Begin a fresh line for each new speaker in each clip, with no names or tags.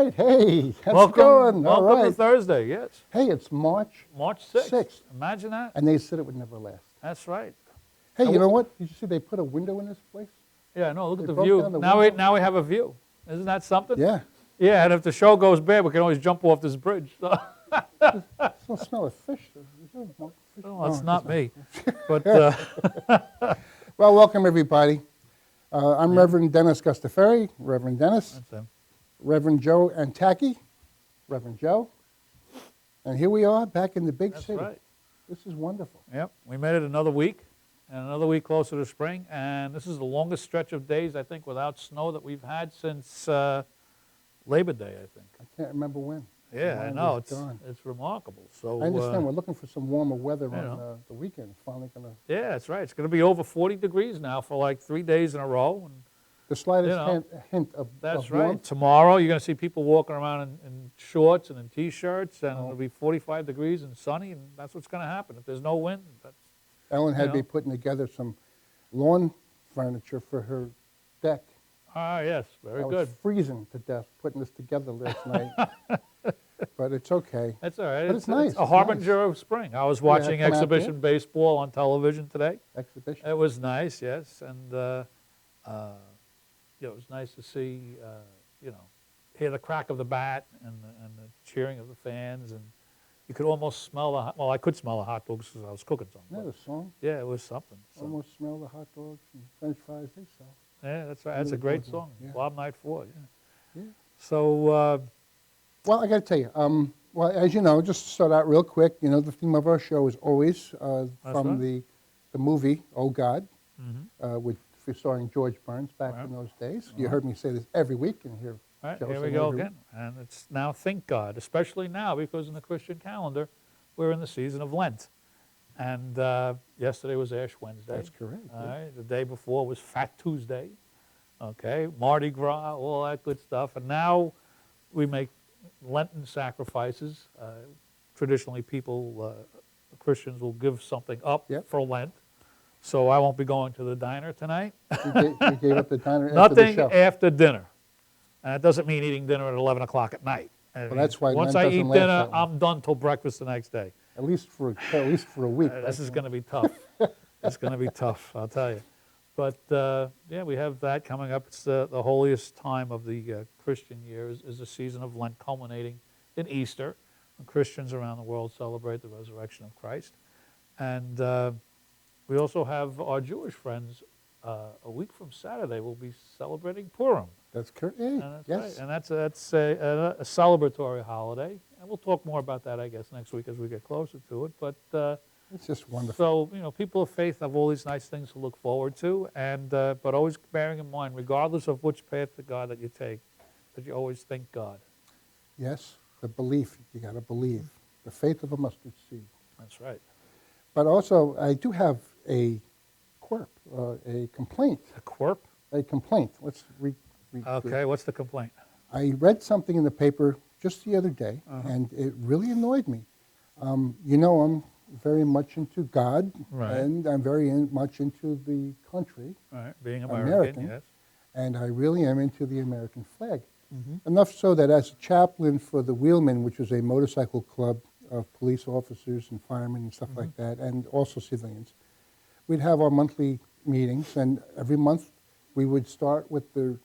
right. Hey, how's it
Welcome,
going? All
welcome to
right.
Thursday, yes.
Hey, it's March
March 6th.
6th.
Imagine that.
And they said it would never last.
That's right.
Hey, you know what? Did you see they put a window in this place?
Yeah, no, look
They
at the
broke
view.
down the
Now
window.
now we have a view. Isn't that something?
Yeah.
Yeah, and if the show goes bad, we can always jump off this bridge. So.
I still smell of fish. Is there more fish?
No, it's
Oh,
not me. But
Well, welcome, everybody. I'm Reverend Dennis Gustaferi, Reverend Dennis,
that's him.
Reverend Joe Antaki, Reverend Joe. And here we are back in the big
That's
city.
right.
This is wonderful.
Yep, we made it another week, and another week closer to spring. And this is the longest stretch of days, I think, without snow that we've had since Labor Day, I think.
I can't remember when.
Yeah, I
Mine
know.
was gone.
It's remarkable. So
I understand. We're looking for some warmer weather on
know.
the weekend. It's finally going to...
Yeah, that's right. It's going to be over 40 degrees now for like 3 days in a row. And
The slightest
You know,
hint of
that's
of
right.
warmth.
Tomorrow, you're going to see people walking around in shorts and in T-shirts, and
Oh.
it'll be 45 degrees and sunny, and that's what's going to happen. If there's no wind, that's
Ellen had
you
me
know.
putting together some lawn furniture for her deck.
yes, very
I
good.
was freezing to death putting this together last night. But it's okay.
That's all right.
But it's nice,
It's a
it's
harbinger of spring. I was watching
come out
exhibition baseball on television today.
Exhibition.
It was nice, yes, and it was nice to see, hear the crack of the bat and the cheering of the fans, and you could almost smell I could smell the hot dogs because I was cooking something.
Yeah, the song.
Yeah, it was something. So.
Almost smell the hot dogs and French fries they sell.
Yeah, that's right. That's a
Really
great
good
song.
one, yeah.
Bob Night 4, yeah.
Yeah.
So,
Well, I got to tell you, well, as you know, just to start out real quick, the theme of our show is always from
right.
the movie Oh God,
mhm.
with starring George Burns back
Right.
in those days. You heard me say this every week, and here,
All right,
Joe
here we
saying
go
every
again. And it's now Thank God, especially now because in the Christian calendar, we're in the season of Lent. And yesterday was Ash Wednesday.
That's correct,
All
yeah.
right, the day before was Fat Tuesday. Okay, Mardi Gras, all that good stuff. And now we make Lenten sacrifices. Traditionally, Christians will give something up
Yep.
for Lent. So I won't be going to the diner tonight.
You gave up the diner after
Nothing
the show.
after dinner. And it doesn't mean eating dinner at 11 o'clock at night.
Well, that's why
once
Lent
I
doesn't
eat
last
dinner,
that long.
I'm done till breakfast the next day.
At least for a week.
This is going to be tough. It's going to be tough, I'll tell you. But yeah, we have that coming up. It's the holiest time of the Christian year is the season of Lent, culminating in Easter, when Christians around the world celebrate the resurrection of Christ. And we also have our Jewish friends. A week from Saturday, we'll be celebrating Purim.
That's correct. Hey,
And that's
yes.
right. And that's a celebratory holiday. And we'll talk more about that, I guess, next week as we get closer to it. But
It's just wonderful.
so, people of faith have all these nice things to look forward to, and but always bearing in mind, regardless of which path to God that you take, that you always thank God.
Yes, the belief. You got to believe. The faith of a mustard seed.
That's right.
But also, I do have a a complaint.
A quirp?
A complaint. Let's read.
Okay, what's the complaint?
I read something in the paper just the other day,
Uh-huh.
and it really annoyed me. I'm very much into God,
Right.
and I'm very much into the country,
All right, being American,
American.
yes.
and I really am into the American flag. Enough so that as a chaplain for the Wheelmen, which is a motorcycle club of police officers and firemen and stuff like that, and also civilians, we'd have our monthly meetings, and every month we would start with the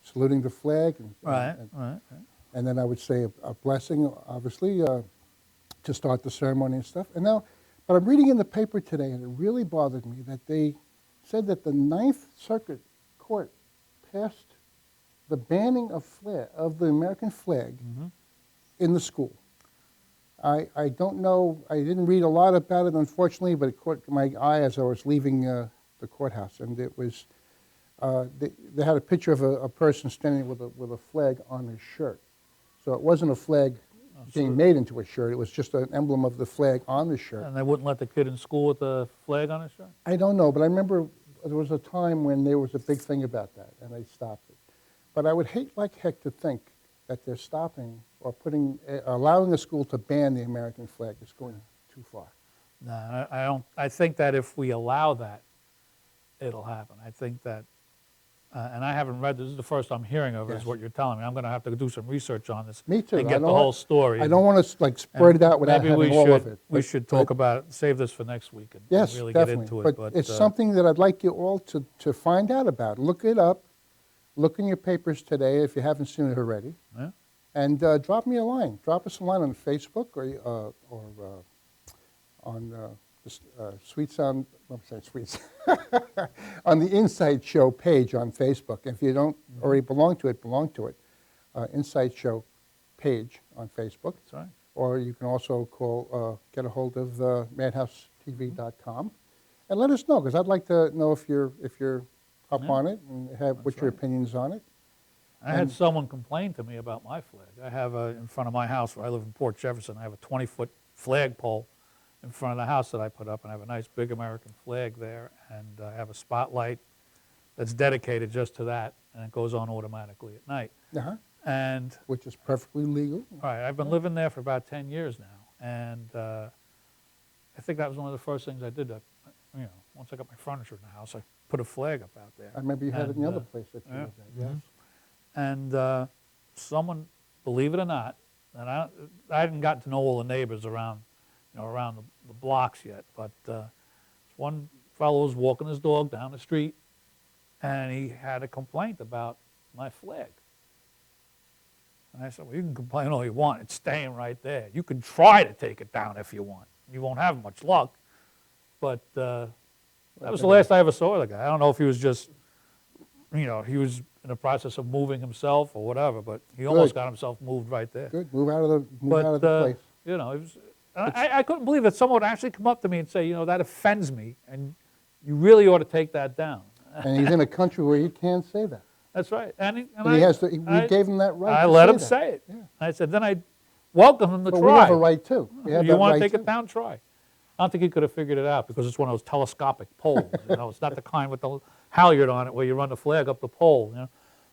saluting the flag,
Right.
and then I would say a blessing, obviously, to start the ceremony and stuff. But I'm reading in the paper today, and it really bothered me that they said that the Ninth Circuit Court passed the banning of the American flag in the school. I don't know, I didn't read a lot about it, unfortunately, but it caught my eye as I was leaving the courthouse, and it was, they had a picture of a person standing with a flag on his shirt. So it wasn't a flag being made into a shirt, it was just an emblem of the flag on the shirt.
And they wouldn't let the kid in school with the flag on his shirt?
I don't know, but I remember there was a time when there was a big thing about that, and they stopped it. But I would hate like heck to think that they're stopping or allowing the school to ban the American flag. It's going too far.
No, I don't. I think that if we allow that, it'll happen. I think that and I haven't read this. This is the first I'm hearing of it, is
Yes.
what you're telling me. I'm going to have to do some research on this.
Me too.
And
I
get the
don't
whole
want-
story.
I don't want to like spread it out without
Maybe
having
we
all
should,
of it.
we
but-
should talk
but-
about it, save this for next week and
Yes,
really
definitely.
get into it.
But it's something that I'd like you all to find out about. Look it up. Look in your papers today if you haven't seen it already.
Yeah.
And drop me a line. Drop us a line on Facebook or on Sweet Sound, I'm sorry, Sweet, on the Insight Show page on Facebook. If you don't already belong to it, Insight Show page on Facebook.
That's right.
Or you can also get a hold of madhousetv.com and let us know, because I'd like to know if you're up
Yeah.
on it and what your
right.
opinions on it.
I had someone complain to me about my flag. I have in front of my house where I live in Port Jefferson, I have a 20-foot flagpole in front of the house that I put up, and I have a nice big American flag there, and I have a spotlight that's dedicated just to that, and it goes on automatically at night.
Uh-huh.
And
Which is perfectly legal.
all right, I've been living there for about 10 years now, and I think that was one of the first things I did. Once I got my furniture in the house, I put a flag up out there.
I remember you had it in the
And,
other place that you
yeah.
lived at, yes.
And someone, believe it or not, and I hadn't gotten to know all the neighbors around, around the blocks yet, but one fellow was walking his dog down the street, and he had a complaint about my flag. And I said, well, you can complain all you want. It's staying right there. You can try to take it down if you want. You won't have much luck. But that was the last I ever saw the guy. I don't know if he was just, he was in the process of moving himself or whatever, but he almost got himself moved right there.
Good. Move out of the place.
It was, I couldn't believe that someone would actually come up to me and say, that offends me, and you really ought to take that down.
And he's in a country where he can't say that.
That's right. And
But he has to. We gave him that right.
I
to
let him
that.
say it.
Yeah.
I said, then I welcome him to
But
try.
we have a right too. We have
You
that
want
right
to take
too.
it down? Try. I don't think he could have figured it out because it's one of those telescopic poles. It's not the kind with the halyard on it where you run the flag up the pole.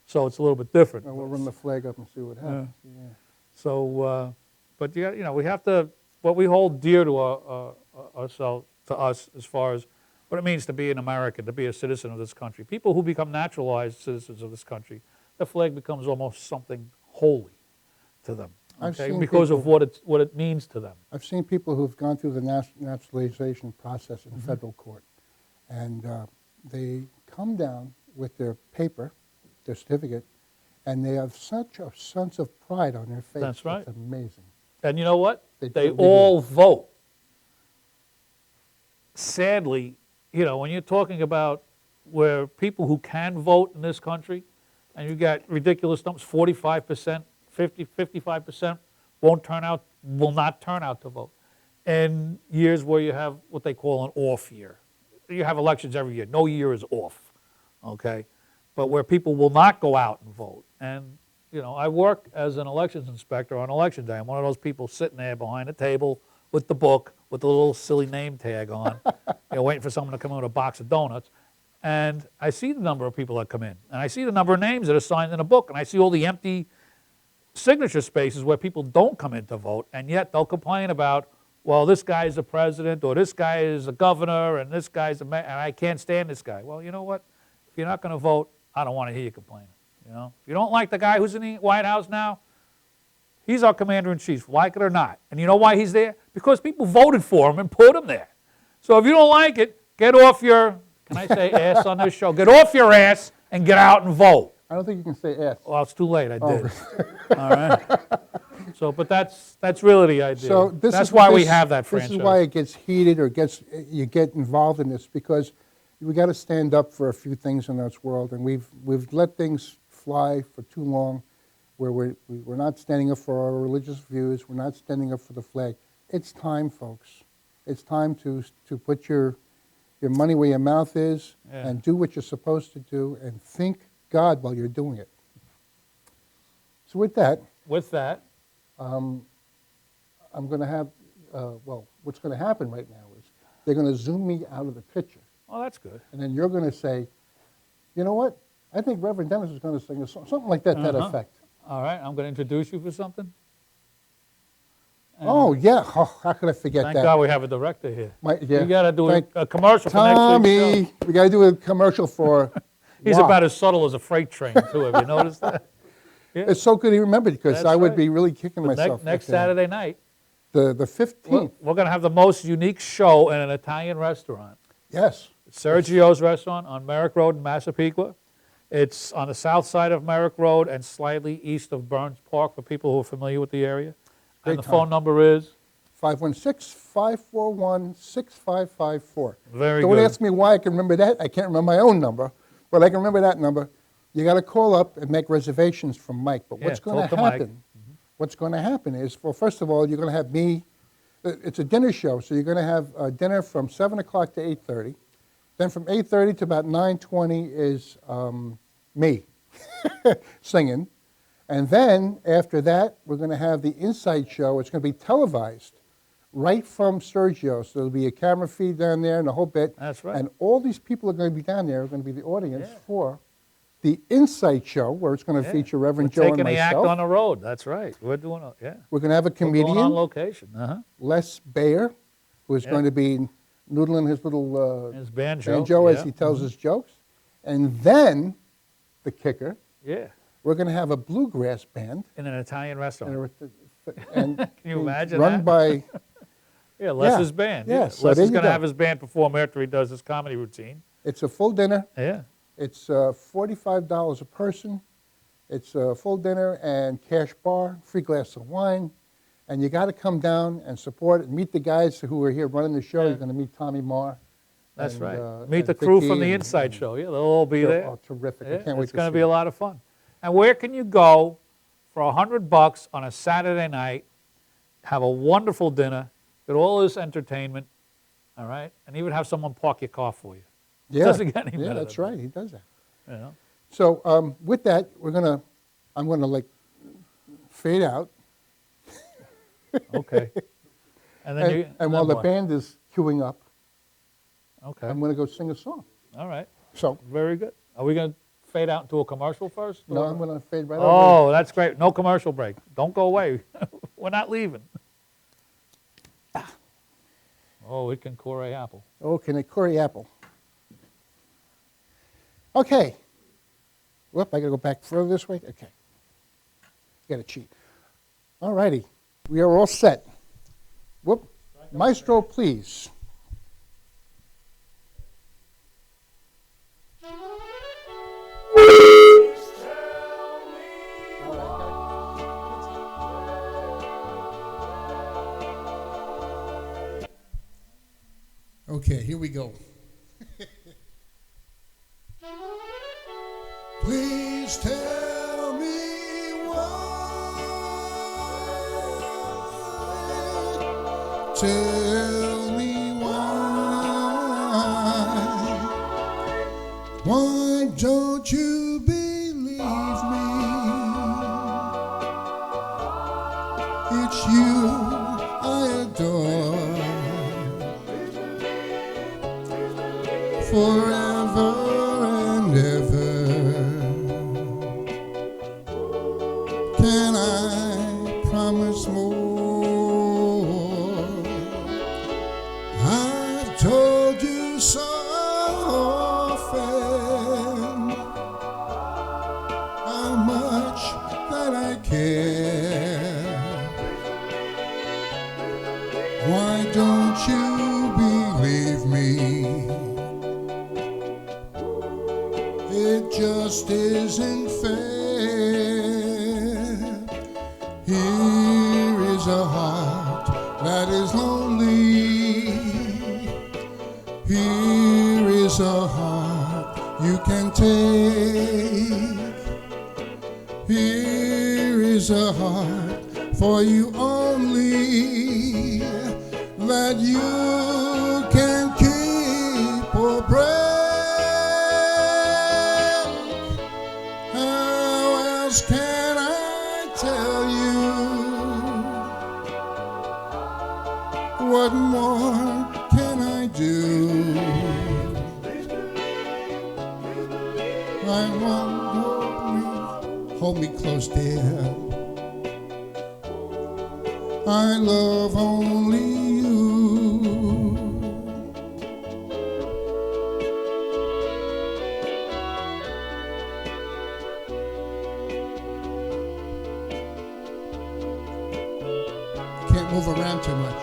So it's a little bit different.
Well, we'll run the flag up and see what happens. Yeah.
So, but we have to, what we hold dear to ourselves, to us, as far as what it means to be an American, to be a citizen of this country. People who become naturalized citizens of this country, the flag becomes almost something holy to them.
I've
Okay,
seen
because of
people-
what it means to them.
I've seen people who've gone through the naturalization process in federal court, and they come down with their paper, their certificate, and they have such a sense of pride on their face.
That's right.
It's amazing.
And you know what?
They
They
do.
all vote. Sadly, when you're talking about where people who can vote in this country, and you got ridiculous numbers, 45%, 55% will not turn out to vote. And years where you have what they call an off year. You have elections every year. No year is off, okay? But where people will not go out and vote. And, I work as an elections inspector on election day. I'm one of those people sitting there behind a table with the book with the little silly name tag on, waiting for someone to come in with a box of donuts. And I see the number of people that come in. And I see the number of names that are signed in a book. And I see all the empty signature spaces where people don't come in to vote. And yet they'll complain about, well, this guy is the president, or this guy is the governor, and this guy's the mayor, and I can't stand this guy. Well, you know what? If you're not going to vote, I don't want to hear you complaining. If you don't like the guy who's in the White House now, he's our commander-in-chief, like it or not. And you know why he's there? Because people voted for him and put him there. So if you don't like it, get off your, can I say ass on this show? Get off your ass and get out and vote.
I don't think you can say S.
Well, it's too late. I did. All right. So, but that's really the idea.
So
that's why we have that franchise.
This is why it gets heated, or you get involved in this, because we got to stand up for a few things in this world, and we've let things fly for too long, where we're not standing up for our religious views. We're not standing up for the flag. It's time, folks. It's time to put your money where your mouth is, and do what you're supposed to do, and think God while you're doing it. So with that, I'm going to have, what's going to happen right now is they're going to zoom me out of the picture.
Oh, that's good.
And then you're going to say, you know what? I think Reverend Dennis is going to sing a song, something like that, that effect.
All right, I'm going to introduce you for something.
Oh, yeah. Oh, how could I forget
Thank
that?
God we have a director here.
Yeah.
We got to do
Thank
a commercial for next week's
Tommy,
show.
we got to do a commercial for
He's
Wow.
about as subtle as a freight train, too. Have you noticed that? Yeah.
It's so good he remembered because
That's
I would
right.
be really kicking
But
myself.
next
if, uh,
Saturday night,
The
we're
15th.
going to have the most unique show in an Italian restaurant.
Yes.
Sergio's Restaurant on Merrick Road in Massapequa. It's on the south side of Merrick Road and slightly east of Burns Park for people who are familiar with the area.
Great
And the
time.
phone number is?
516-541-6554.
Very
Don't
good.
ask me why I can remember that. I can't remember my own number, but I can remember that number. You got to call up and make reservations from Mike. But
Yeah,
what's going
talk
to
to Mike.
happen? What's going to happen is, well, first of all, you're going to have me. It's a dinner show, so you're going to have dinner from 7 o'clock to 8:30. Then from 8:30 to about 9:20 is me singing. And then after that, we're going to have the Inside Show. It's going to be televised right from Sergio. So there'll be a camera feed down there and a whole bit.
That's right.
And all these people are going to be down there, are going to be the audience
Yeah.
for the Inside Show, where it's going to
Yeah.
feature Reverend
We're
Joe and
taking the act
myself.
on the road. That's right. We're doing it. Yeah.
We're going to have a
We're going on
comedian,
location.
Les Bayer, who is
Yeah.
going to be noodling his little
His banjo.
banjo as
yeah.
he tells his jokes. And then, the kicker,
Yeah.
we're going to have a bluegrass band.
In an Italian restaurant.
And
Can you imagine
run
that?
by,
Yeah, Les's
Yeah.
band.
Yeah, so
Les
there
is
you
going to
go.
have his band perform after he does his comedy routine.
it's a full dinner.
Yeah.
It's $45 a person. It's a full dinner and cash bar, free glass of wine. And you got to come down and support it. Meet the guys who are here running the show.
Yeah.
You're going to meet Tommy Marr.
That's
and,
right.
and
Meet the crew from
Vicky
the
and-
Inside
and-
Show. Yeah, they'll all be there.
Oh, terrific. I
Yeah,
can't wait
it's
to
going to
see
be
it.
a lot of fun. And where can you go for $100 on a Saturday night, have a wonderful dinner, get all this entertainment, all right, and even have someone park your car for you?
Yeah,
Doesn't get any
yeah,
better
that's
than
right. He does that.
You know?
So with that, I'm gonna like fade out,
Okay. And then you.
and while the
what?
band is queuing up,
Okay.
I'm gonna go sing a song.
All right.
So
Very good. Are we going to fade out into a commercial first?
no,
or-
I'm gonna fade right over.
Oh, that's great. No commercial break. Don't go away. We're not leaving. Oh, it can core a apple.
Oh, can it curry apple? Okay. Whoop, I gotta go back further this way. Okay. Gotta cheat. All righty. We are all set. Whoop. Maestro, please. Okay, here we go. Please tell me why. Tell me why. Why don't you believe me? It's you I adore. Forever and ever. Can I promise more? I've told you so often how much that I care. Why don't you believe me? It just isn't fair. Here is a heart that is lonely. Here is a heart you can take. Here is a heart for you only, that you can keep or break. How else can I tell you? What more can I do? I want hold me close, dear. I love only you. move around too much.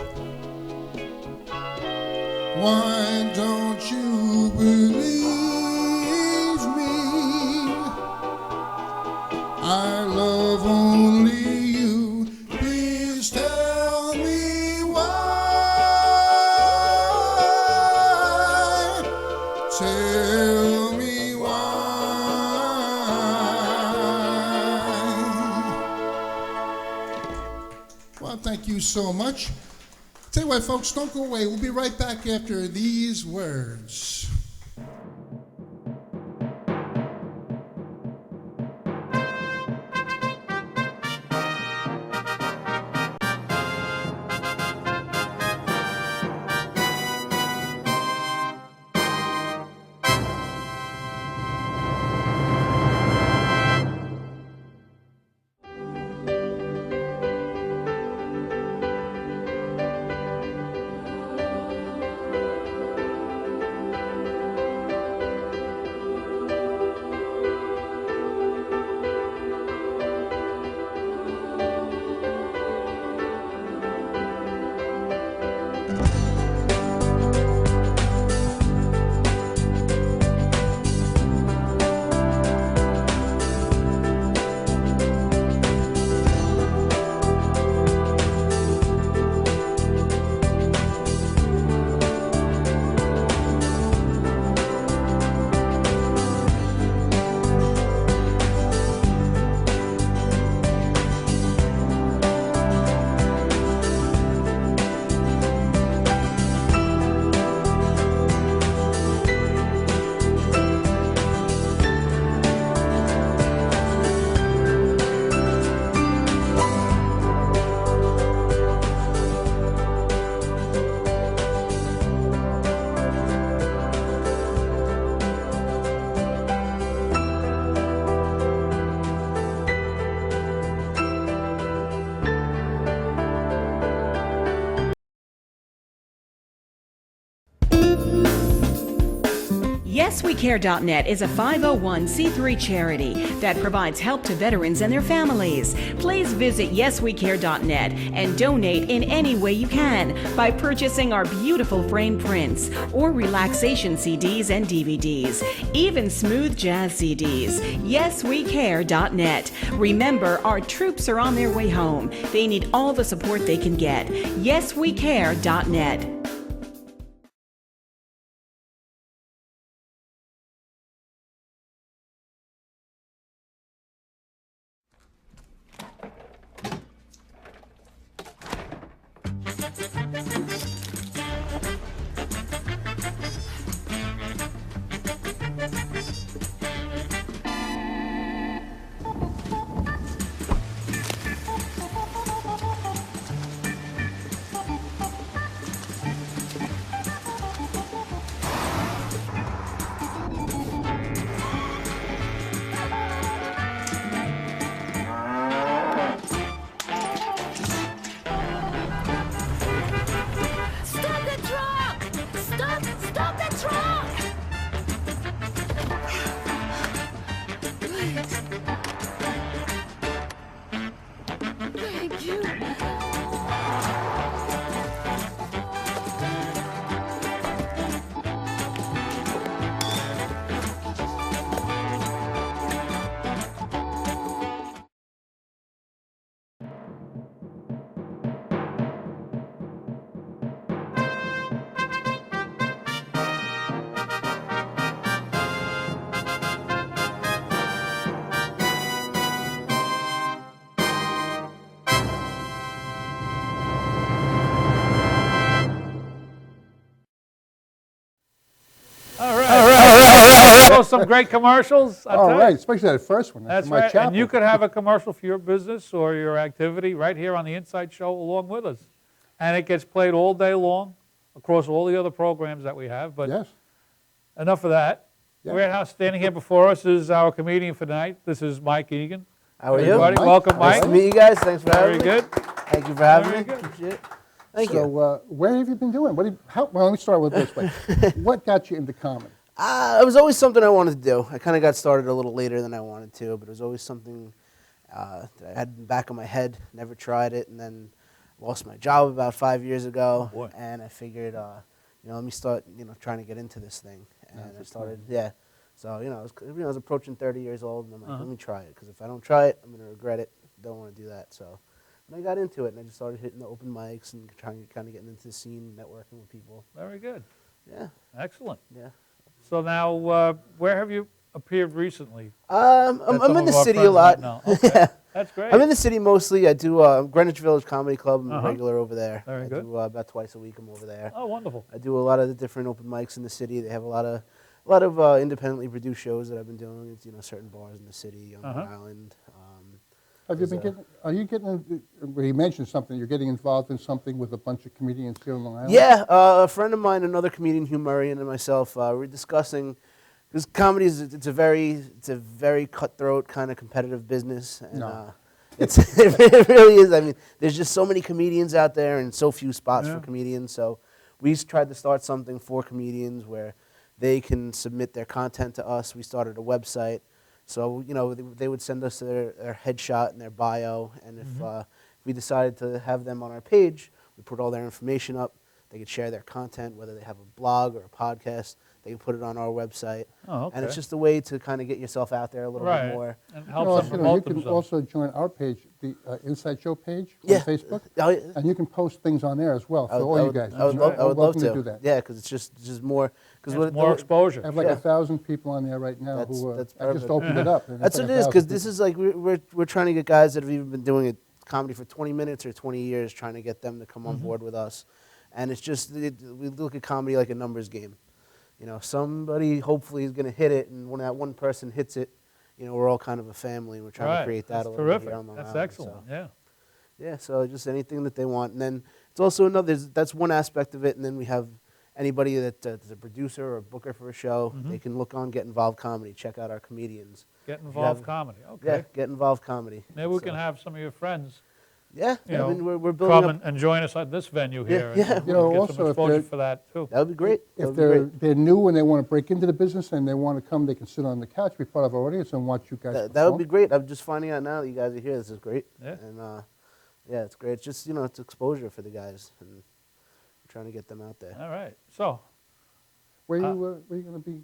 Why don't you believe me? I love only you. Please tell me why. Tell me why. Well, thank you so much. Tell you what, folks, don't go away. We'll be right back after these words.
YesWeCare.net is a 501c3 charity that provides help to veterans and their families. Please visit YesWeCare.net and donate in any way you can by purchasing our beautiful framed prints or relaxation CDs and DVDs, even smooth jazz CDs. YesWeCare.net. Remember, our troops are on their way home. They need all the support they can get. YesWeCare.net.
Some great commercials.
All right, especially that first one.
That's
my
right.
chapel.
And you could have a commercial for your business or your activity right here on the Inside Show along with us. And it gets played all day long across all the other programs that we have. But
Yes.
enough of that.
Yeah.
Warehouse standing here before us is our comedian for tonight. This is Mike Keegan.
How are you?
Everybody,
Mike.
welcome,
Nice
Mike.
to meet you guys. Thanks for having
Very
me.
good.
Thank you for having
Very
me.
good.
Appreciate it. Thank
So,
you.
where have you been doing? Well, let me start with this way. What got you into comedy?
It was always something I wanted to do. I kind of got started a little later than I wanted to, but it was always something that I had in the back of my head. Never tried it, and then lost my job about 5 years ago,
Oh, boy.
and I figured, let me start, trying to get into this thing. And I started, yeah. So, I was approaching 30 years old, and I'm like, let me try it, because if I don't try it, I'm going to regret it. Don't want to do that. So, and I got into it, and I just started hitting the open mics and trying to kind of getting into the scene, networking with people.
Very good.
Yeah,
Excellent.
yeah.
So now, where have you appeared recently?
I'm
Some
in the
of our
city a
friends
lot.
might know. Okay. That's great.
I'm in the city mostly. I do Greenwich Village Comedy Club. I'm a regular over there.
Very
I
good.
do about twice a week. I'm over there.
Oh, wonderful.
I do a lot of the different open mics in the city. They have a lot of independently produced shows that I've been doing. It's, certain bars in the city on Long Island.
Have you been getting? Are you getting? Well, you mentioned something. You're getting involved in something with a bunch of comedians here in Long Island.
Yeah, a friend of mine, another comedian, Hugh Murray, and myself, we're discussing. Because comedy it's a very cutthroat kind of competitive business, and
No.
it really is. I mean, there's just so many comedians out there and so few spots for comedians. So we tried to start something for comedians where they can submit their content to us. We started a website, so they would send us their headshot and their bio, and if we decided to have them on our page, we put all their information up. They could share their content, whether they have a blog or a podcast. They can put it on our website.
Oh, okay.
And it's just a way to kind of get yourself out there a little bit more.
And
You
help them
can
promote
you can
themselves.
also join our page, the Inside Show page
Yeah.
on Facebook,
Oh, yeah.
and you can post things on there as well for
I
all you guys.
I would
You're
love,
welcome
to
do that.
Yeah, because it's just more. Because
It's more exposure.
I have like
Yeah.
1,000 people on there right now
That's-
who
that's
I just
perfect.
opened it up. and
that's
it's
what
like
it is.
1,000
Because this
people.
is like we're trying to get guys that have even been doing it comedy for 20 minutes or 20 years, trying to get them to come on board with us. And it's just we look at comedy like a numbers game. Somebody hopefully is going to hit it, and when that one person hits it, we're all kind of a family, and we're trying to create that
That's
a little bit
terrific.
here on Long
That's
Island,
excellent.
so.
Yeah.
Yeah, so just anything that they want. And then it's also that's one aspect of it. And then we have anybody that's a producer or a booker for a show, they can look on Get Involved Comedy, check out our comedians.
Get
you
involved
have-
comedy. Okay.
Yeah, Get Involved Comedy.
Maybe we
So,
can have some of your friends
Yeah,
you
I
know,
mean, we're building
come
up.
and join us at this venue
Yeah,
here.
yeah.
And
You know,
get
also,
some
if
exposure
they're-
for that too.
That would be great. That
If
would be great.
they're new and they want to break into the business and they want to come, they can sit on the couch, be part of our audience, and watch you guys
That would be
perform.
great. I'm just finding out now that you guys are here. This is great.
Yeah.
And yeah, it's great. It's just it's exposure for the guys, and we're trying to get them out there.
All right. So,
Where you going to be?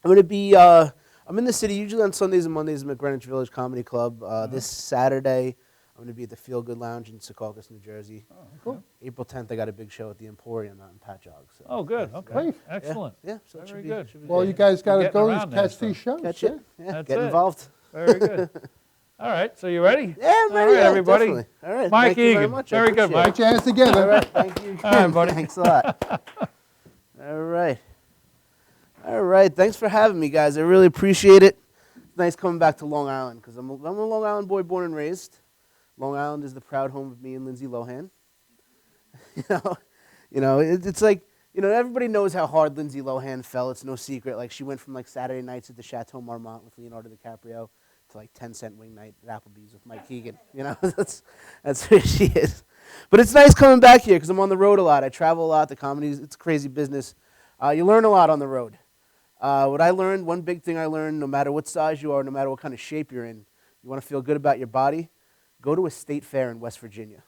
I'm gonna be. I'm in the city usually on Sundays and Mondays. I'm at Greenwich Village Comedy Club. This Saturday, I'm gonna be at the Feel Good Lounge in Secaucus, New Jersey.
Cool.
April 10th, I got a big show at the Emporium out in Patchogue. So
oh, good. Okay.
Great.
yeah,
Excellent.
Yeah, so it
Very
should be,
good.
should be
Well,
great.
you guys got to
getting
go
around there,
catch these shows.
catch
yeah.
it. Yeah,
That's
get
it.
involved.
Very good. All right. So you ready?
Yeah, I'm
All
ready.
right,
yeah,
everybody.
definitely. All right.
Mike
Thank you very
Keegan.
much. I
Very good,
appreciate it.
Put your hands together.
All right, thank you.
All right, buddy.
Thanks a lot. All right. All right. Thanks for having me, guys. I really appreciate it. It's nice coming back to Long Island because I'm a Long Island boy, born and raised. Long Island is the proud home of me and Lindsay Lohan. It's like everybody knows how hard Lindsay Lohan fell. It's no secret. Like she went from like Saturday nights at the Chateau Marmont with Leonardo DiCaprio to like 10-cent wing night at Applebee's with Mike Keegan. That's who she is. But it's nice coming back here because I'm on the road a lot. I travel a lot. The comedy, it's a crazy business. You learn a lot on the road. What I learned, one big thing I learned, no matter what size you are, no matter what kind of shape you're in, you want to feel good about your body, go to a state fair in West Virginia.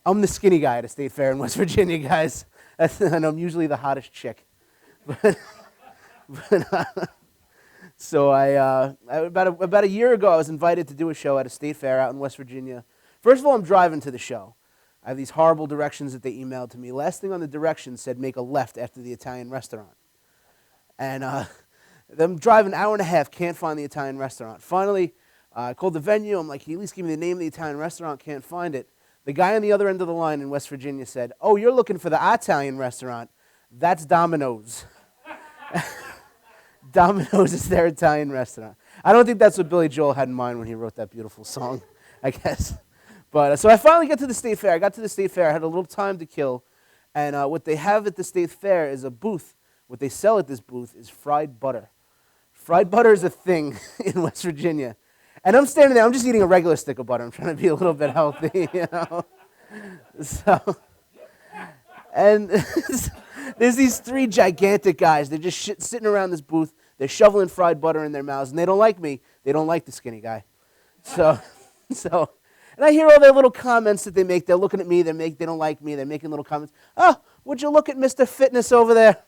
I'm the skinny guy at a state fair in West Virginia, guys. And I'm usually the hottest chick. So about a year ago, I was invited to do a show at a state fair out in West Virginia. First of all, I'm driving to the show. I have these horrible directions that they emailed to me. Last thing on the directions said make a left after the Italian restaurant. And I'm driving an hour and a half, can't find the Italian restaurant. Finally, I called the venue. I'm like, can you at least give me the name of the Italian restaurant? Can't find it. The guy on the other end of the line in West Virginia said, oh, you're looking for the Italian restaurant. That's Domino's. Domino's is their Italian restaurant. I don't think that's what Billy Joel had in mind when he wrote that beautiful song, I guess. But so I finally get to the state fair. I got to the state fair. I had a little time to kill. And what they have at the state fair is a booth. What they sell at this booth is fried butter. Fried butter is a thing in West Virginia. And I'm standing there. I'm just eating a regular stick of butter. I'm trying to be a little bit healthy, So, and there's these three gigantic guys. They're just sitting around this booth. They're shoveling fried butter in their mouths. And they don't like me. They don't like the skinny guy. And And I hear all their little comments that they make. They're looking at me. They don't like me. They're making little comments. Oh, would you look at Mr. Fitness over there,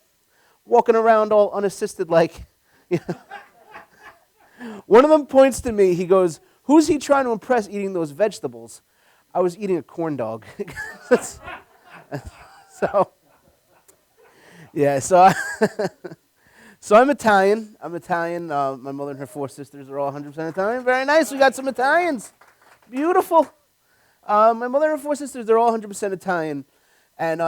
walking around all unassisted like. One of them points to me. He goes, "Who's he trying to impress eating those vegetables?" I was eating a corn dog. So, yeah. So I'm Italian. My mother and her 4 sisters are all 100% Italian. Very nice. We got some Italians. Beautiful. My mother and her 4 sisters, they're all 100% Italian. And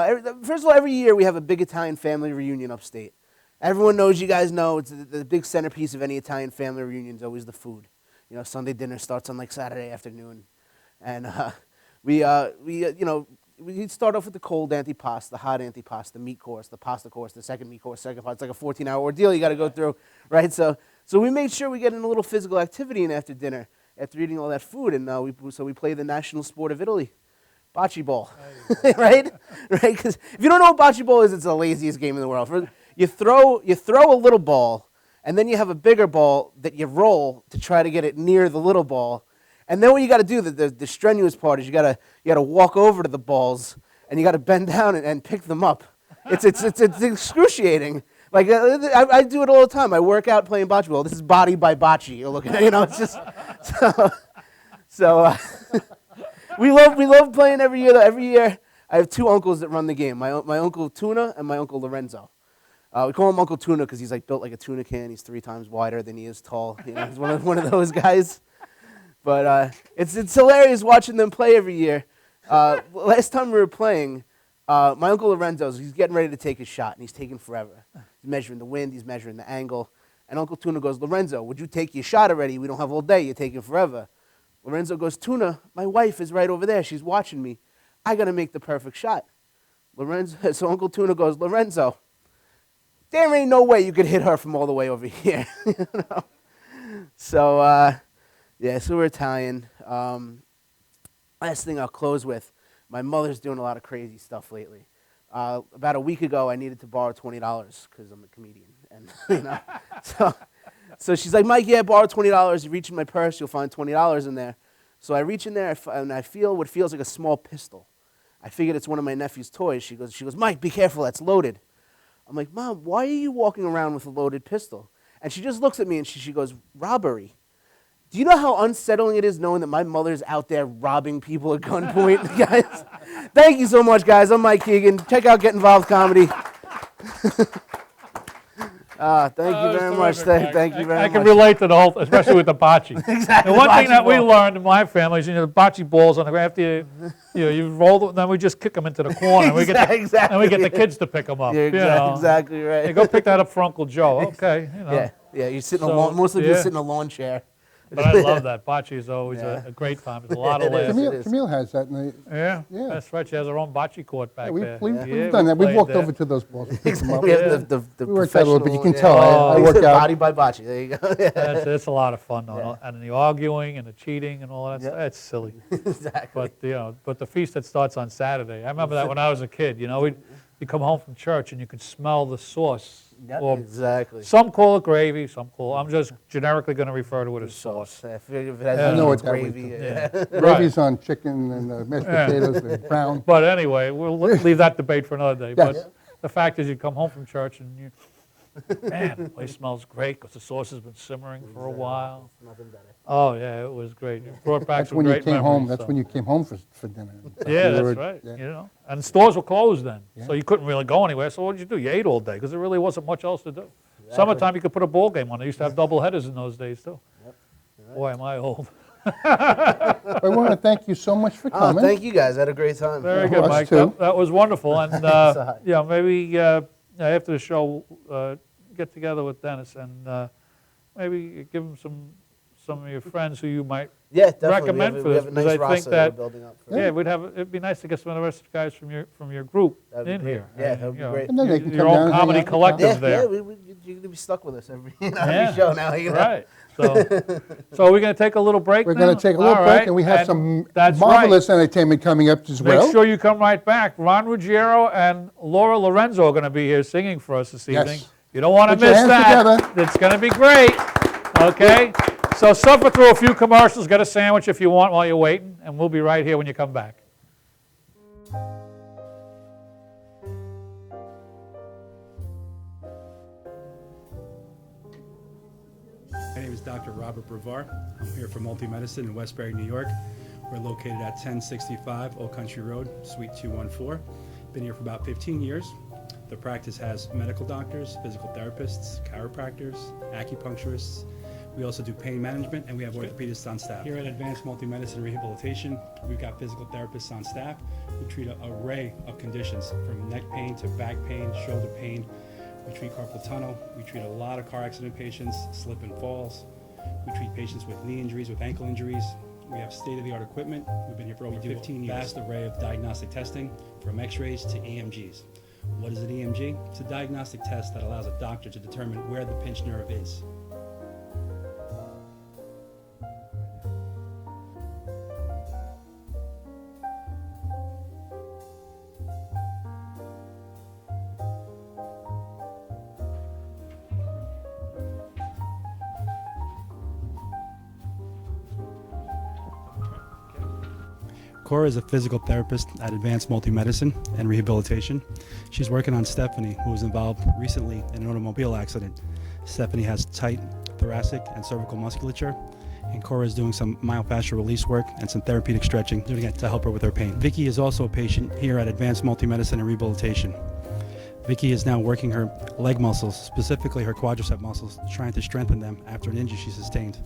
first of all, every year we have a big Italian family reunion upstate. Everyone knows, you guys know, it's the big centerpiece of any Italian family reunion is always the food. You know, Sunday dinner starts on like Saturday afternoon. And we start off with the cold antipasto, the hot antipasto, the meat course, the pasta course, the second meat course, second pasta. It's like a 14-hour ordeal you got to go through, right? So we made sure we get in a little physical activity in after dinner, after eating all that food. And we play the national sport of Italy. Bocce ball, right? Because if you don't know what bocce ball is, it's the laziest game in the world. You throw a little ball, and then you have a bigger ball that you roll to try to get it near the little ball. And then what you got to do, the strenuous part is you got to walk over to the balls, and you got to bend down and pick them up. It's excruciating. Like I do it all the time. I work out playing bocce ball. This is body by bocce. You're looking at, it's just so. We love playing every year. Though. Every year, I have 2 uncles that run the game. My uncle Tuna and my uncle Lorenzo. We call him Uncle Tuna because he's like built like a tuna can. He's 3 times wider than he is tall. He's one of those guys. But it's hilarious watching them play every year. Last time we were playing, my uncle Lorenzo, he's getting ready to take his shot, and he's taking forever. He's measuring the wind. He's measuring the angle. And Uncle Tuna goes, "Lorenzo, would you take your shot already? We don't have all day. You're taking forever." Lorenzo goes, "Tuna, my wife is right over there. She's watching me. I got to make the perfect shot." So Uncle Tuna goes, "Lorenzo, there ain't no way you could hit her from all the way over here." So, so we're Italian. Last thing I'll close with, my mother's doing a lot of crazy stuff lately. About a week ago, I needed to borrow $20 because I'm a comedian. And, So she's like, "Mike, yeah, borrow $20. You reach in my purse, you'll find $20 in there." So I reach in there, and I feel what feels like a small pistol. I figured it's one of my nephew's toys. She goes, "Mike, be careful, that's loaded." I'm like, "Mom, why are you walking around with a loaded pistol?" And she just looks at me, and she goes, "Robbery. Do you know how unsettling it is knowing that my mother's out there robbing people at gunpoint?" Guys, thank you so much, guys. I'm Mike Keegan. Check out Get Involved Comedy. Thank you very much. Thank you very much.
I can relate to the whole, especially with the bocce.
Exactly.
The one thing that we
ball.
learned in my family is, the bocce balls on the ground. After you roll them, then we just kick them into the corner.
Exactly.
And we get the kids to pick them up.
You're exactly right.
Hey, go pick that up for Uncle Joe. Okay.
Yeah. You sit in a lawn. Mostly you sit in a lawn chair.
But I love that. Bocce is always a great time. There's a lot of laughs.
Camille has that.
Yeah, that's right. She has her own bocce court back there.
We've done that. We've walked over to those balls. We picked them up.
We have the
We worked out a little bit. You can tell
Oh,
I work out.
Body by bocce. There you go.
It's a lot of fun, though.
Yeah.
And the arguing and the cheating and all that stuff, it's silly.
Exactly.
But the feast that starts on Saturday, I remember that when I was a kid. You'd come home from church and you could smell the sauce.
Yep,
Or
exactly.
some call it gravy, some call I'm just generically going to refer to it as sauce.
If it has
I know
it's
what that would
gravy.
do.
Yeah.
Gravy's on chicken and mashed potatoes and brown.
But anyway, we'll leave that debate for another day.
Yes.
But the fact is, you come home from church and man, the place smells great because the sauce has been simmering for a while.
Nothing better.
Oh yeah, it was great. It brought back
That's
some
when you
great
came
memories.
home. That's when you came home for dinner.
Yeah,
You
that's
were-
right.
yeah.
And stores were closed then,
Yeah.
so you couldn't really go anywhere. So what did you do? You ate all day because there really wasn't much else to do. Summertime, you could put a ball game on. They used to have double headers in those days too. Boy, am I old.
I want to thank you so much for
Oh,
coming.
thank you guys. I had a great time.
Very good,
us
Mike.
too.
That was wonderful. And
So-
maybe after the show, get together with Dennis and maybe give him some of your friends who you might.
Yeah, definitely.
Recommend
we
for
have
this,
a
because
nice
I think
roster
that-
we're building up. For
Yeah, it'd be nice to get some of the rest of the guys from your group
That'd be
in
great.
here.
Yeah,
And,
that would be
you know,
great.
And then they can
your
come down
own
and hang
comedy
out.
collective
Yeah,
there.
you're going to be stuck with us every show now.
Right. So we're going to take a little break
We're
now?
going to take a little
All
break,
right.
and we have some
that's
marvelous entertainment coming up as
Right.
well.
Make sure you come right back. Ron Ruggiero and Laura Lorenzo are going to be here singing for us this
Yes.
evening. You don't want to
Put your
miss
hands
that.
together.
It's going to be great. Okay? So suffer through a few commercials, get a sandwich if you want while you're waiting, and we'll be right here when you come back.
My name is Dr. Robert Brevard. I'm here for Multi-Medicine in Westbury, New York. We're located at 1065 Old Country Road, Suite 214. Been here for about 15 years. The practice has medical doctors, physical therapists, chiropractors, acupuncturists. We also do pain management, and we have orthopedists on staff. Here at Advanced Multi-Medicine Rehabilitation, we've got physical therapists on staff who treat an array of conditions, from neck pain to back pain, shoulder pain. We treat carpal tunnel. We treat a lot of car accident patients, slip and falls. We treat patients with knee injuries, with ankle injuries. We have state-of-the-art equipment. We've been here for over 15 years. Vast array of diagnostic testing, from x-rays to EMGs. What is an EMG? It's a diagnostic test that allows a doctor to determine where the pinched nerve is. Cora is a physical therapist at Advanced Multi-Medicine and Rehabilitation. She's working on Stephanie, who was involved recently in an automobile accident. Stephanie has tight thoracic and cervical musculature, and Cora is doing some myofascial release work and some therapeutic stretching, doing it to help her with her pain. Vicky is also a patient here at Advanced Multi-Medicine and Rehabilitation. Vicky is now working her leg muscles, specifically her quadricep muscles, trying to strengthen them after an injury she sustained.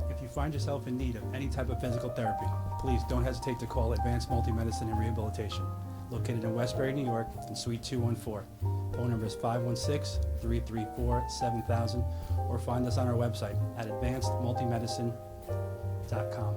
If you find yourself in need of any type of physical therapy, please don't hesitate to call Advanced Multi-Medicine and Rehabilitation, located in Westbury, New York, in Suite 214. Phone number is 516-334-7000, or find us on our website at advancedmultimedicine.com.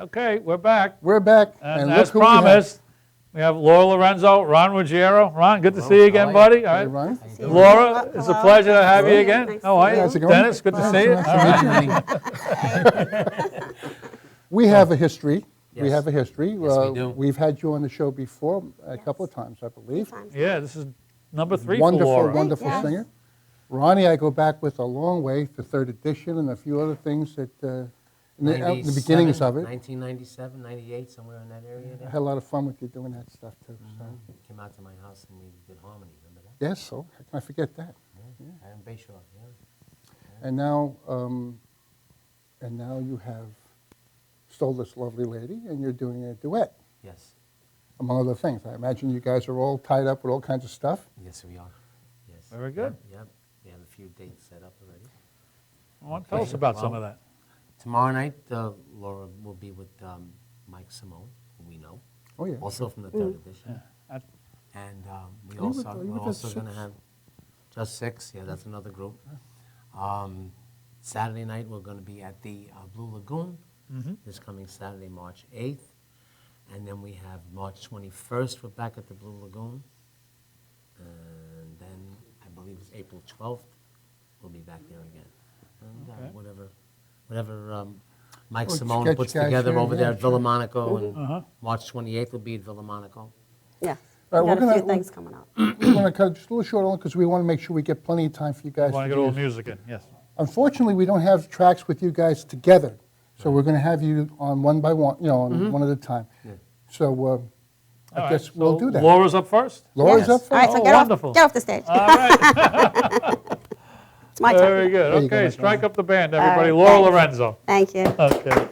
Okay, we're back.
We're back,
And
look
as
who we have.
promised, we have Laura Lorenzo, Ron Ruggiero. Ron, good to see you again,
How are you?
buddy. All
Hey,
right.
Ron.
Laura, it's a
Hello.
pleasure to have you
Nice
again.
to
How are
see
you?
How's it going?
Dennis, good to see you.
Nice
All right.
We have a history. We
Yes.
have a history.
Yes, we do.
We've had you on the show before a couple of times, I believe.
Yeah, this is number 3
Wonderful,
for Laura.
wonderful
Yes.
singer. Ronnie, I go back with a long way, the third edition and a few other things that, in the beginnings of it.
1997, 98, somewhere in that area
I
there.
had a lot of fun with you doing that stuff too. So.
Came out to my house and we did harmony, remember that?
Yes, so how can I forget that?
Yeah. Aaron Bayshore, yeah.
And now you have stole this lovely lady, and you're doing a duet,
Yes,
among other things. I imagine you guys are all tied up with all kinds of stuff.
yes we are. Yes.
Very good.
Yep. We have a few dates set up already.
Well, tell us about some of that.
Tomorrow night, Laura will be with Mike Simone, who we know,
Oh, yeah.
also from the third edition.
Yeah. That-
And
Are you with- are you
we're
with
also
the
going to
Six?
have Just Six. Yeah, that's another group. Saturday night, we're going to be at the Blue Lagoon this coming Saturday, March 8th. And then we have March 21st, we're back at the Blue Lagoon. And then I believe it's April 12th, we'll be back there again. And
Okay.
whatever Mike
Well,
Simone
get
puts
you guys
together
here,
over
yeah,
there at
sure.
Villa Monaco.
Uh-huh.
And March 28th will be at Villa Monaco.
Yeah.
All right,
We
we're
got a
gonna-
few things coming up.
We're going to cut just a little short on because we want to make sure we get plenty of time for you guys.
Want to
to
get a
do
little
this.
music in, yes.
Unfortunately, we don't have tracks with you guys together, so we're going to have you on one by one, on one at a time. So
All
I
right,
guess we'll
so
do that.
Laura's up first?
Laura's
Yes.
up first.
All right, so
Oh,
get
wonderful.
off the stage.
All right.
It's my turn.
Very good.
There you go,
Okay,
Miss
strike
Laura.
up the band, everybody.
right,
Laura
thanks.
Lorenzo.
Thank you.
Okay.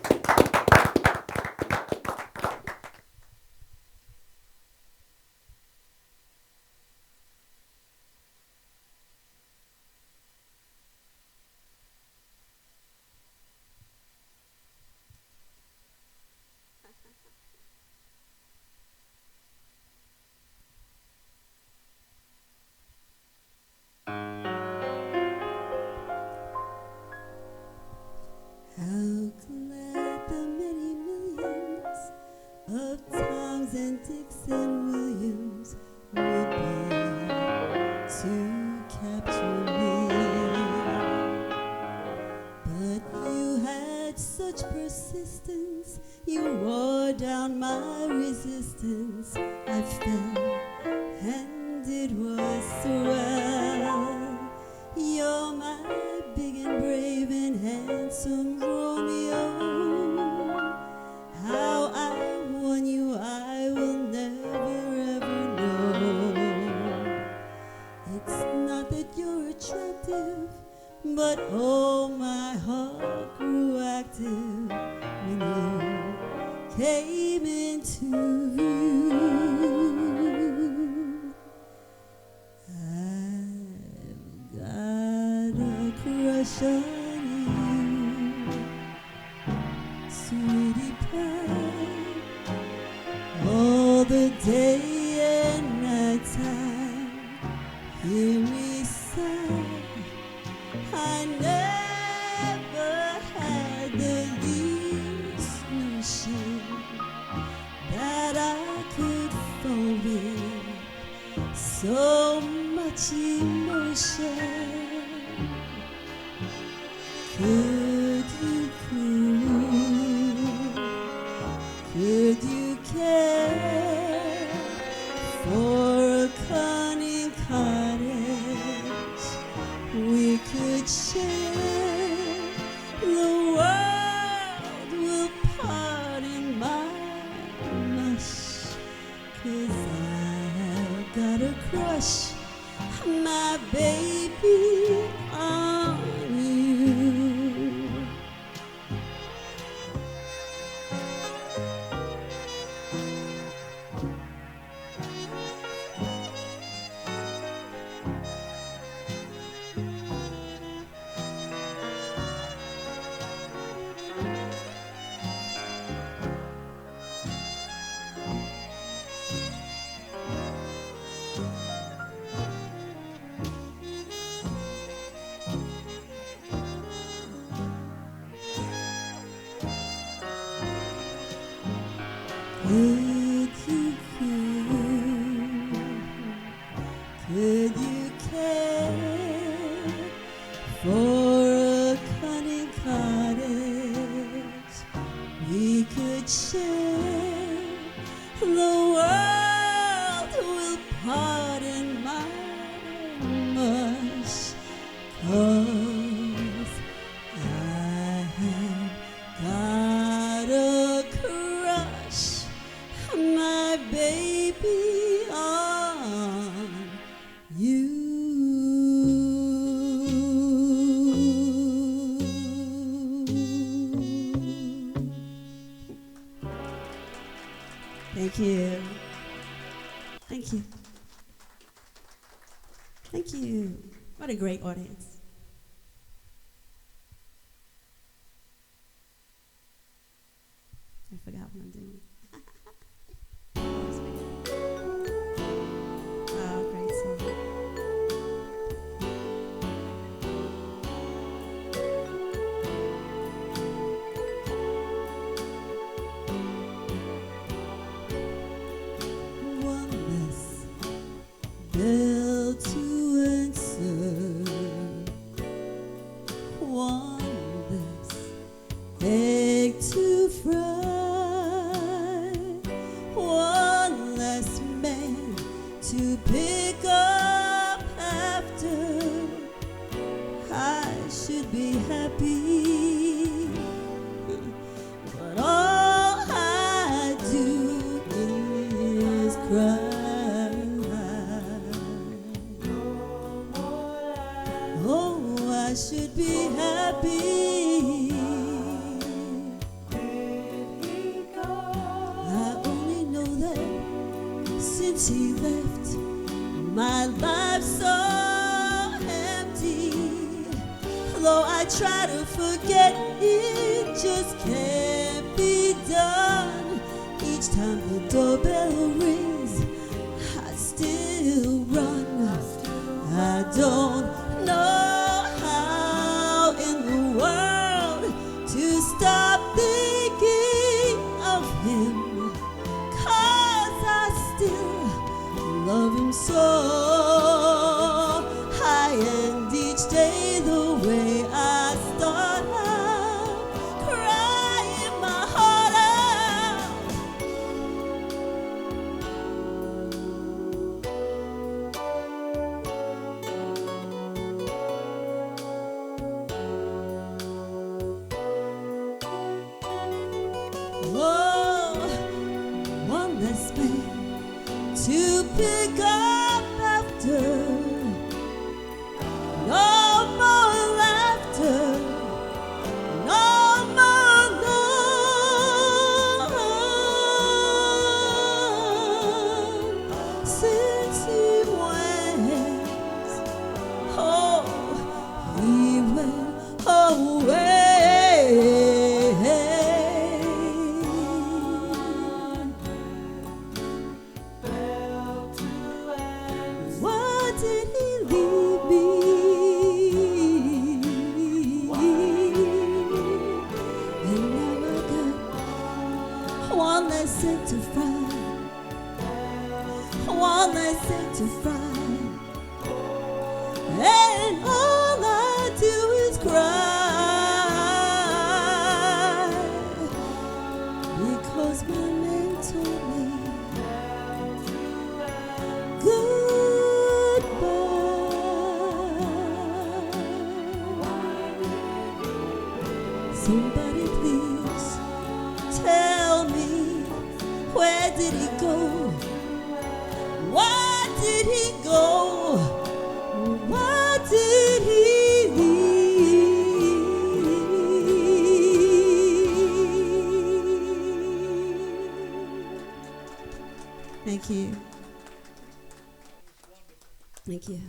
How glad the many millions of Toms and Dicks and Williams would be to capture me. But you had such persistence, you wore down my resistance. I fell, and it was swell. You're my big and brave and handsome Romeo. How I won you, I will never ever know. It's not that you're attractive, but oh, my heart grew active when you came into view. I've got a crush on you, sweetie pie, all the day and night time. Hear me sigh. I never had the least notion that I could fall with so much emotion. Could you could you care for a cunning cottage we could share? The world will pardon my mush, 'cause I've got a crush, my baby, on you. Could you care for a cunning cottage we could share? The world will pardon my mush, 'cause I have got a crush, my baby, on you. Thank you. Thank you. Thank you. What a great audience. failed to answer. One less egg to fry, one less man to pick up after. I should be happy, but all I do is cry. Oh, I should be happy. I only know that since he left, my life's so empty. Though I try to forget, it just can't be done. Each time the doorbell rings, I still run. I don't know how in the world to stop thinking of him, 'cause I still love him so. I end each day the way I start out, crying my heart out. Oh, one less man to pick up after. No more laughter, no more love. Since he went, oh, he went away. Why did he leave me? And now I got one less egg to fry, one less egg to fry, and all I do is cry, because my man told me goodbye. Somebody please tell me, where did he go? Why did he go? Why did he leave? Thank you. Thank you.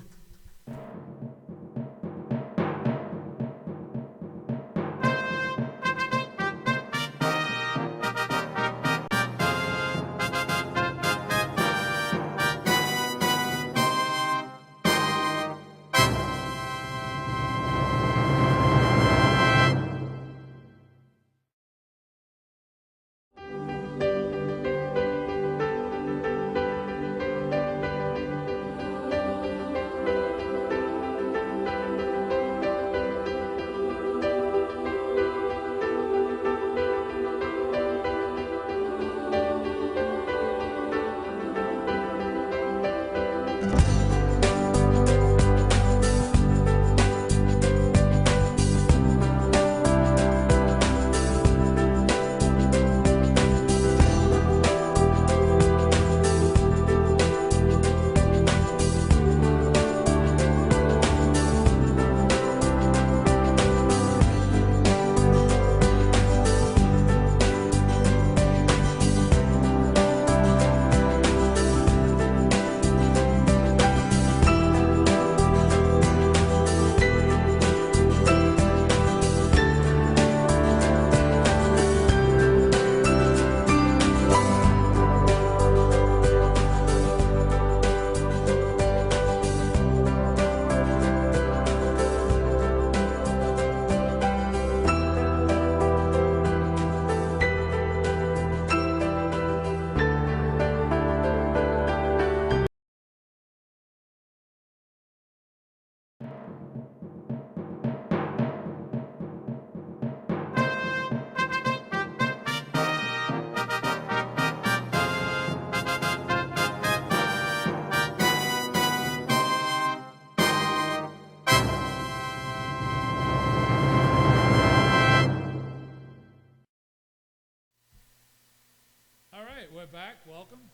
we're back. Welcome.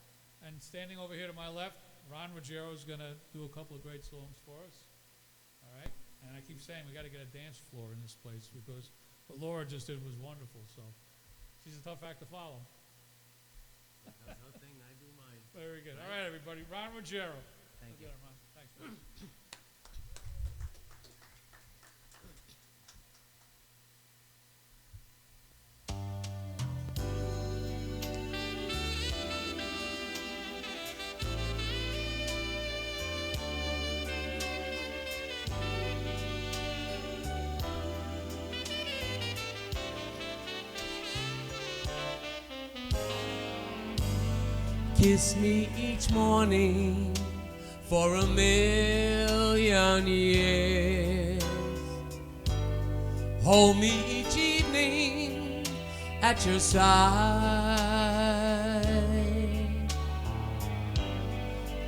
And standing over here to my left, Ron Ruggiero is going to do a couple of great songs for us. All right? And I keep saying we got to get a dance floor in this place because what Laura just did was wonderful. So she's a tough act to follow.
That's her thing, I do mine.
Very good. All right, everybody. Ron Ruggiero.
Thank you.
Ron. Thanks, man.
Kiss me each morning for 1,000,000 years. Hold me each evening at your side.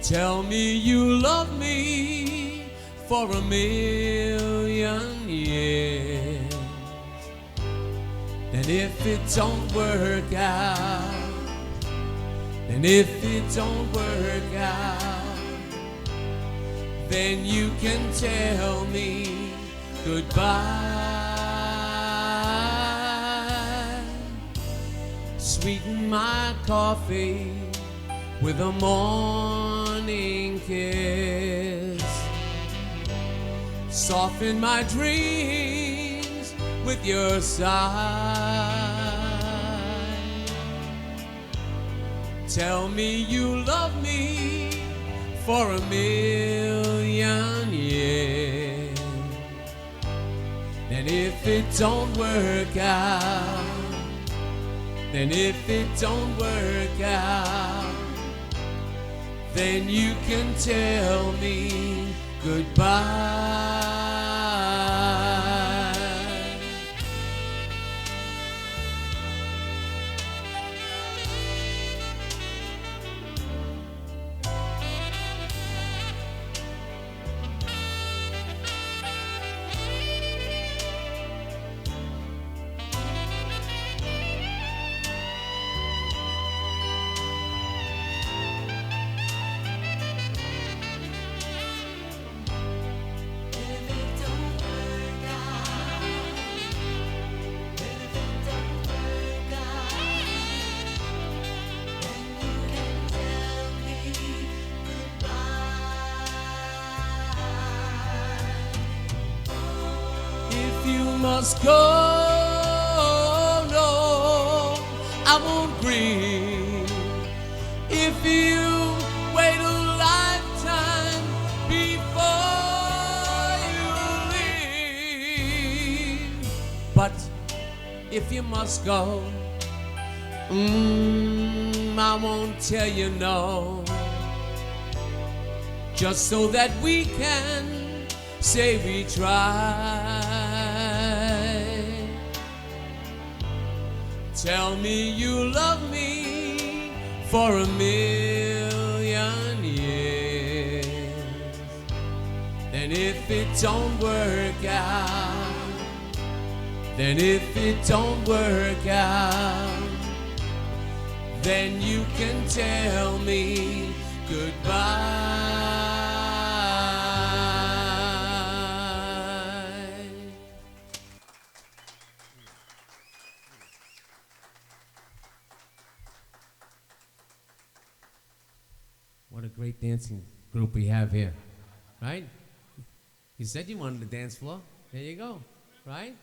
Tell me you love me for 1,000,000 years. And if it don't work out, and if it don't work out, then you can tell me goodbye. Sweeten my coffee with a morning kiss. Soften my dreams with your sigh. Tell me you love me for 1,000,000 years. And if it don't work out, then if it don't work out, then you can tell me goodbye. Must go, no, I won't grieve. If you wait a lifetime before you leave. But if you must go, I won't tell you no. Just so that we can say we tried. Tell me you love me for 1,000,000 years. Then if it don't work out, then if it don't work out, then you can tell me goodbye. What a great dancing group we have here, right? You said you wanted a dance floor. There you go, right?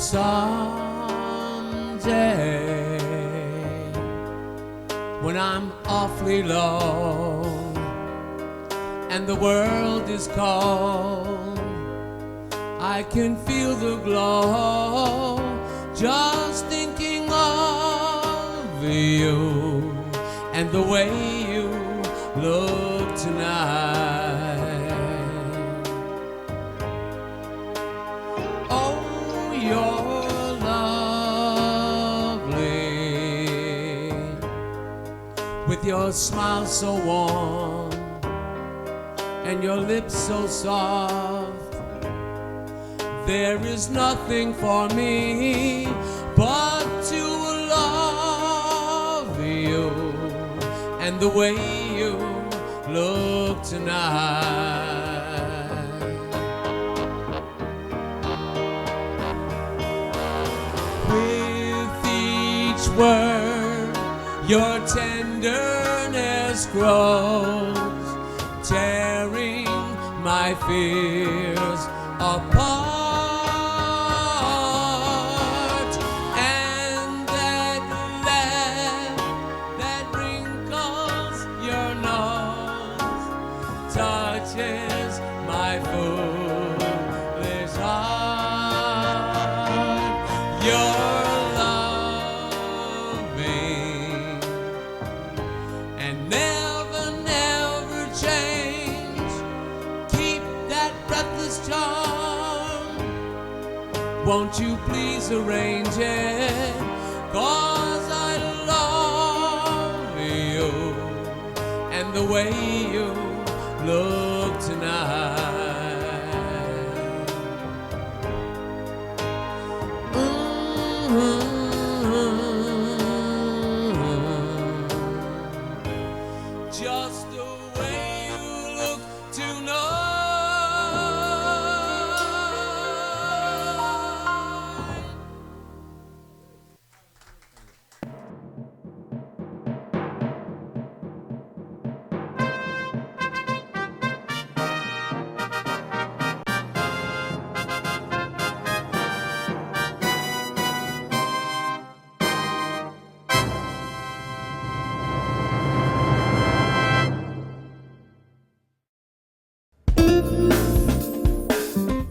someday when I'm awfully low and the world is cold, I can feel the glow just thinking of you and the way you look tonight. Oh, you're lovely with your smile so warm and your lips so soft. There is nothing for me but to love you and the way you look tonight. With each word, your tenderness grows, tearing my fears apart. And that laugh that wrinkles your nose touches my foolish heart. You're loving and never, never change. Keep that breathless charm. Won't you please arrange it? 'Cause I love you and the way you look tonight. Just the way you look tonight.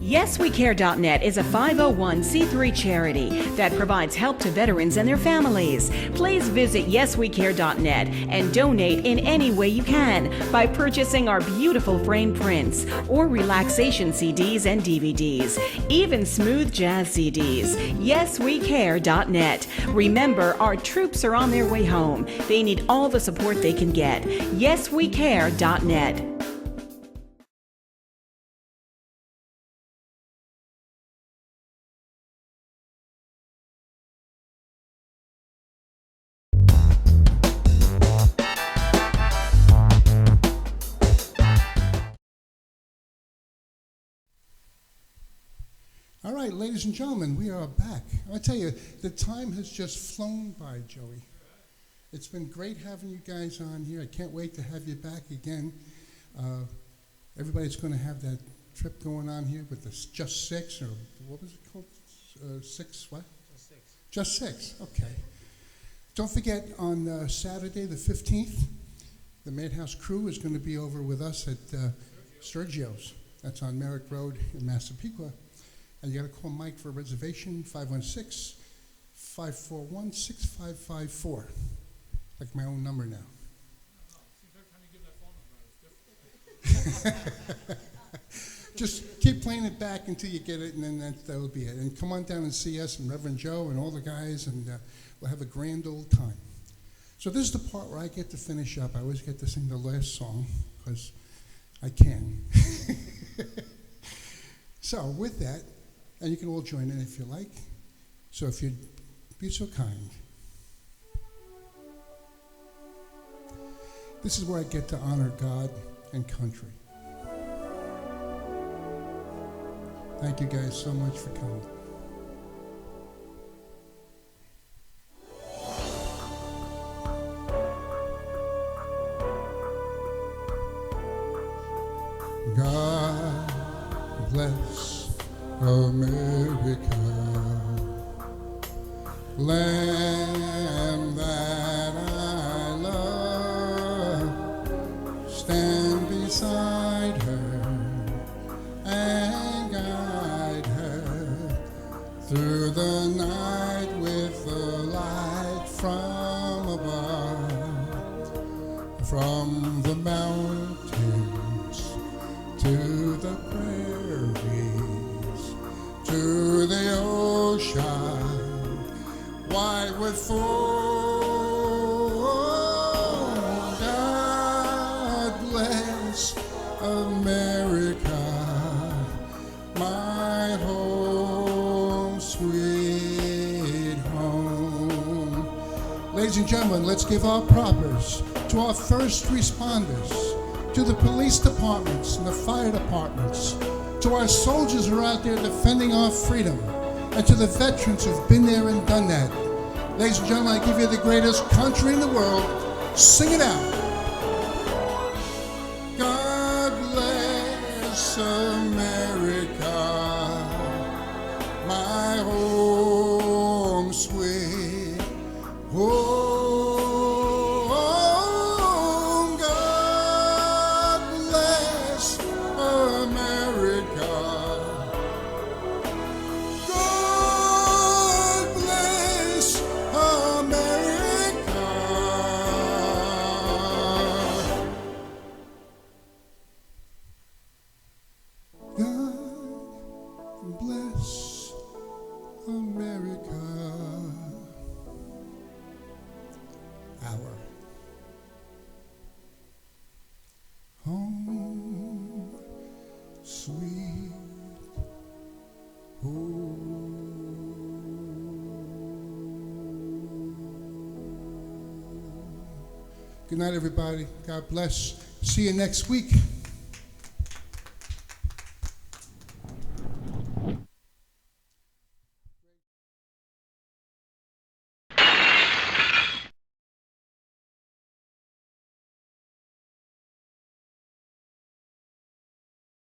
YesWeCare.net is a 501c3 charity that provides help to veterans and their families. Please visit YesWeCare.net and donate in any way you can by purchasing our beautiful framed prints or relaxation CDs and DVDs, even smooth jazz CDs. YesWeCare.net. Remember, our troops are on their way home. They need all the support they can get. YesWeCare.net.
All right, ladies and gentlemen, we are back. I tell you, the time has just flown by, Joey. It's been great having you guys on here. I can't wait to have you back again. Everybody's going to have that trip going on here with the Just Six, or what was it called? Six what? Just Six. Just Six, okay. Don't forget, on Saturday the 15th, the Madhouse crew is going to be over with us at Sergio's. That's on Merrick Road in Massapequa. And you got to call Mike for a reservation, 516-541-6554. Like my own number now. Just keep playing it back until you get it, and then that'll be it. And come on down and see us and Reverend Joe and all the guys, and we'll have a grand old time. So this is the part where I get to finish up. I always get to sing the last song, because I can. So with that, and you can all join in if you like. So if you'd be so kind. This is where I get to honor God and country. Thank you guys so much for coming. God bless America. Lamb that I love, stand beside her and guide her through the night with the light from above, from the mountains to the prairies, to the ocean, wide with foam. God bless America, my home, sweet home. Ladies and gentlemen, let's give our propers to our first responders, to the police departments and the fire departments, to our soldiers who are out there defending our freedom, and to the veterans who've been there and done that. Ladies and gentlemen, I give you the greatest country in the world. Sing it out. God bless America, my home, sweet home. God bless America. God bless America. God bless America. Our home, sweet home. Good night, everybody. God bless. See you next week.